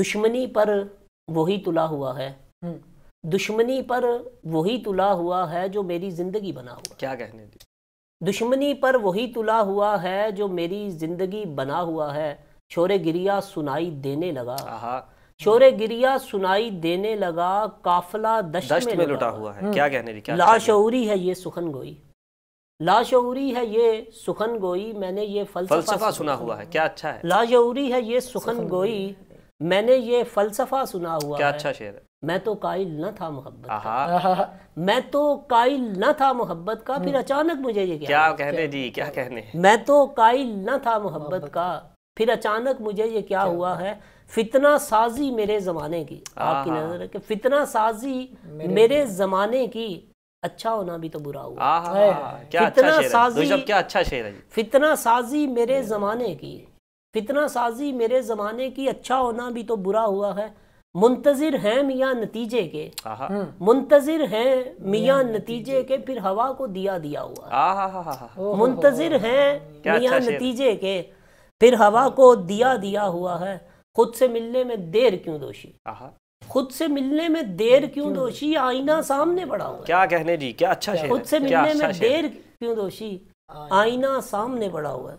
دشمنی پر وہی تلا ہوا ہے، دشمنی پر وہی تلا ہوا ہے جو میری زندگی بنا ہوا ہے۔ کیا کہنے دی؟ دشمنی پر وہی تلا ہوا ہے جو میری زندگی بنا ہوا ہے، شور گریہ سنائی دینے لگا، شور گریہ سنائی دینے لگا، قافلہ دشت میں لٹا ہوا ہے۔ کیا کہنے دی؟ لاشعوری ہے یہ سخن گوئی، لاشعوری ہے یہ سخن گوئی، میں نے یہ فلسفہ سنا ہوا ہے۔ کیا اچھا ہے۔ لاشعوری ہے یہ سخن گوئی، میں نے یہ فلسفہ سنا ہوا ہے۔ کیا اچھا شعر ہے۔ میں تو قائل نہ تھا محبت کا، میں تو قائل نہ تھا محبت کا، پھر اچانک مجھے یہ کیا کہنے جی، کیا کہنے۔ میں تو قائل نہ تھا محبت کا، پھر اچانک مجھے یہ کیا ہوا ہے، فتنہ سازی میرے زمانے کی۔ آپ کی نظر ہے کہ فتنہ سازی میرے زمانے کی، اچھا ہونا بھی تو برا ہوا۔ کیا اچھا شعر ہے، کیا اچھا شعر ہے۔ فتنہ سازی میرے زمانے کی، فتنہ سازی میرے زمانے کی، اچھا ہونا بھی تو برا ہوا ہے، منتظر ہیں میاں نتیجے کے، منتظر ہیں میاں نتیجے کے، پھر ہوا کو دیا دیا ہوا ہے۔ منتظر ہیں میاں نتیجے کے، پھر ہوا کو دیا دیا ہوا ہے، خود سے ملنے میں دیر کیوں دوشی، خود سے ملنے میں دیر کیوں دوشی، آئینہ سامنے پڑا ہوا ہے۔ کیا کہنے جی، کیا اچھا شعر ہے۔ خود سے ملنے میں دیر کیوں دوشی، آئینہ سامنے پڑا ہوا ہے۔